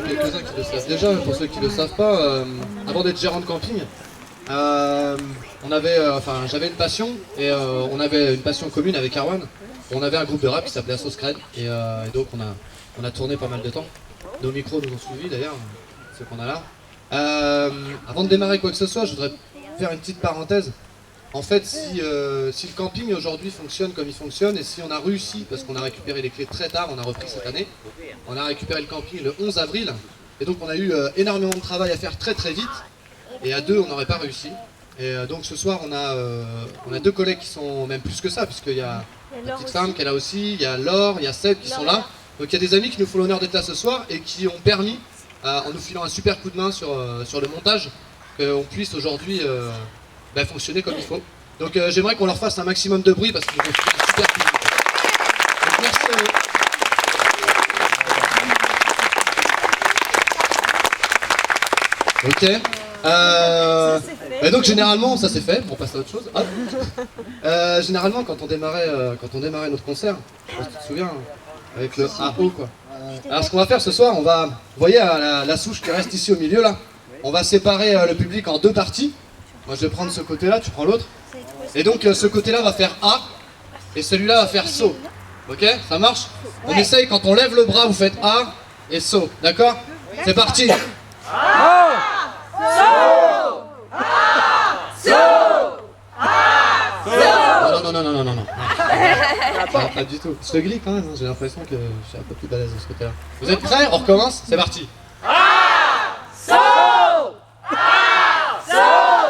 quelques-uns qui le savent déjà, mais pour ceux qui ne le savent pas, avant d'être gérant de camping, j'avais une passion, et on avait une passion commune avec Arwan. On avait un groupe de rap qui s'appelait Sauce Crède, et donc on a tourné pas mal de temps. Nos micros nous ont suivis d'ailleurs, ceux qu'on a là. Avant de démarrer quoi que ce soit, je voudrais faire une petite parenthèse. En fait, si le camping aujourd'hui fonctionne comme il fonctionne, et si on a réussi, parce qu'on a récupéré les clés très tard, on a repris cette année, on a récupéré le camping le 11 avril, et donc on a eu énormément de travail à faire très très vite, et à deux on n'aurait pas réussi. Et donc ce soir on a deux collègues qui sont même plus que ça, puisqu'il y a la petite femme qui est là aussi, il y a Laure, il y a Seb qui sont là. Donc il y a des amis qui nous font l'honneur d'être là ce soir, et qui ont permis, en nous filant un super coup de main sur le montage, qu'on puisse aujourd'hui fonctionner comme il faut. Donc j'aimerais qu'on leur fasse un maximum de bruit parce qu'ils nous ont fait un super coup de main. Donc merci à eux. Ok. Et donc généralement, ça c'est fait, on passe à autre chose. Généralement quand on démarrait notre concert, je sais pas si tu te souviens, avec le AO quoi. Alors ce qu'on va faire ce soir, vous voyez la souche qui reste ici au milieu là, on va séparer le public en deux parties. Moi je vais prendre ce côté là, tu prends l'autre. Et donc ce côté là va faire A, et celui-là va faire So. Ok, ça marche? On essaye, quand on lève le bras, vous faites A et So, d'accord? C'est parti. Non. Pas du tout. Je te grille quand même, hein. J'ai l'impression que je suis un peu plus balèze de ce côté-là. Vous êtes prêts? On recommence? C'est parti.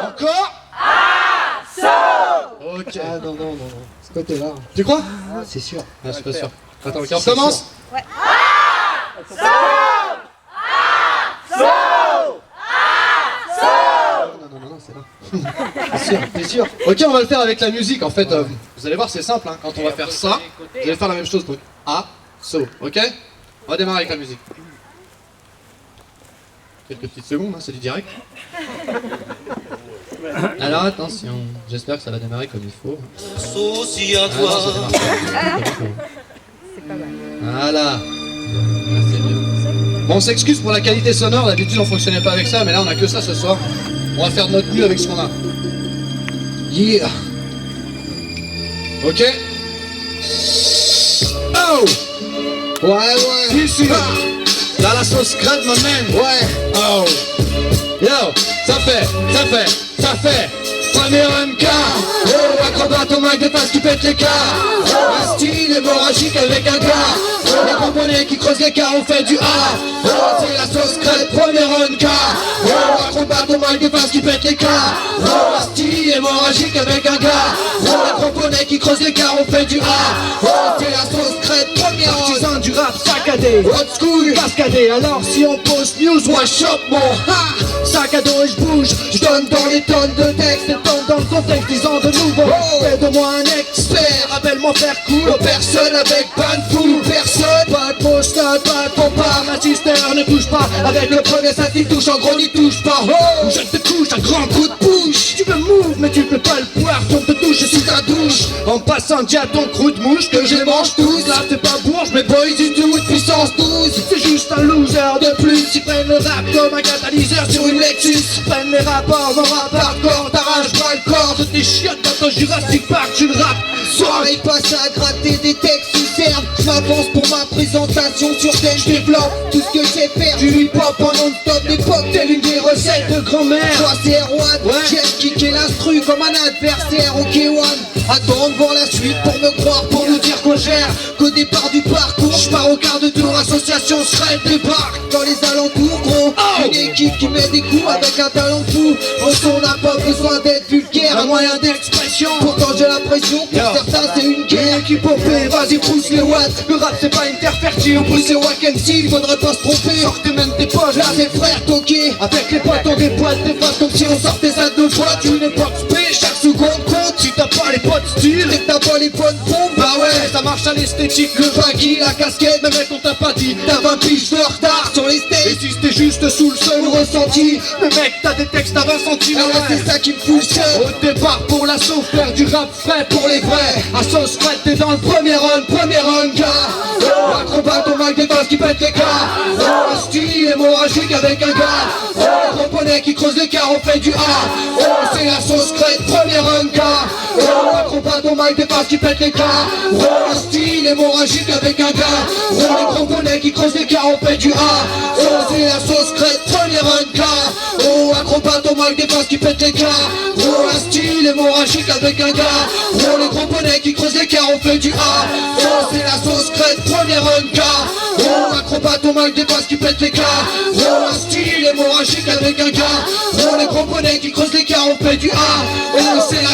Encore? Ok. Ah non, ce côté-là. Tu crois? C'est sûr. Ah, je suis pas sûr. Attends, ok, on recommence? Ouais. Non, c'est là. T'es sûr? Ok, on va le faire avec la musique en fait. Vous allez voir, c'est simple, hein. Quand on va faire ça, vous allez faire la même chose. Donc A, So, ok? On va démarrer avec la musique. Quelques petites secondes, hein, c'est du direct. Alors attention, j'espère que ça va démarrer comme il faut. Souci à toi. Voilà. C'est mieux. Bon, on s'excuse pour la qualité sonore, d'habitude on fonctionnait pas avec ça, mais là on a que ça ce soir. On va faire de notre mieux avec ce qu'on a. Yeah. Ok. Oh. Ouais. Ici. Dans la sauce crève, ma man. Ouais. Oh. Yo. Ça fait. Premier MK. Oh, acrobate au mic de face qui pète les cars. Un style hémorragique avec un gars. Les components qui creusent les cars, on fait du A. Oh, c'est la sauce crève, premier MK. Oh, acrobate au mic de face qui pète les cars. Oh, un style hémorragique avec un gars. Oh, les components qui creusent les cars, on fait du A. Oh, c'est la sauce crève, premier partisan du rap saccadé. Old school, cascadé. Alors si on poste news, moi chope mon ha. Sac à dos et je bouge, je donne dans les tonnes de textes, et tombe dans le contexte disant de nouveau. Fais de moi un expert, appelle-moi faire cool. Personne avec pas de fou, personne. Pas de post-it, pas de pompa, ma sister ne bouge pas. Avec le premier ça qui touche, en gros n'y touche pas. Oh, je te couche, un grand coup de push. Tu veux move mais tu peux pas le pouvoir, ton te touche sous ta douche. En passant dis à ton crew de mouche que je les mange tous. Là t'es pas bourge, mais boys du tout de puissance 12. C'est juste un loser de plus. Ils prennent le rap comme un catalyseur sur une Lexus. Prennent les rapports, mon rap hardcore. T'arraches pas le corps de tes chiottes dans ton Jurassic Park, tu le rap. Soirée passe à gratter des textes sous serve. J'm'avance pour ma présentation sur scène. J'développe tout ce que j'ai perdu. Du hip-hop en non-stop d'époque, telle une des recettes de grand-mère. Toi c'est Erwan, j'aime kicker l'instru comme un adversaire. Ok one, attends de voir la suite pour me croire, pour nous dire qu'on gère. Qu'au départ du parcours, j'pars au quart de tour. Association Shred débarque dans les alentours, gros. Une équipe qui met des coups avec un talent fou. Mon son n'a pas besoin d'être vulgaire, un moyen d'expression. Pourtant j'ai l'impression que pour certains c'est une guerre. Équipe OP, vas-y pousse les watts. Le rap c'est pas une terre fertile, on pousse les wack MC. Faudrait pas se tromper, sortez même tes poches. Là mes frères toqués, avec les potes on déboîte des faces comme si on sortait ça de boîte. Une époque spé, chaque seconde compte. Si t'as pas les potes style, et que t'as pas les bonnes bombes, bah ouais, ça marche à l'esthétique. Le baggy, la casquette, mais mec on t'a pas dit. T'as 20 piges de retard sur les stages. Et si c'était juste sous le seul ressenti, mais mec t'as des textes à 20 centimes. Ah ouais c'est ça qui me fout le seul. Au départ pour l'assaut, faire du rap frais pour les vrais. À sauce fraîche t'es dans le premier run gars. Acrobate au mic des bases qui pète les gars. Un style hémorragique avec un gars. Les components qui creusent l'écart, on fait du A. C'est la sauce crête, premier run gars. Acrobate au mic des bases qui pète les gars. Un style hémorragique avec un gars. Les components qui creusent l'écart, on fait du A. C'est la sauce crête, premier run gars. Acrobate au mic des bases qui pète les gars. Un style hémorragique avec un gars. Les components qui creusent l'écart, on fait du A. C'est la sauce crête, premier run gars. Acrobate au mic des bases qui pète les gars. Un style hémorragique avec un gars. Les components qui creusent l'écart, on fait du A. C'est la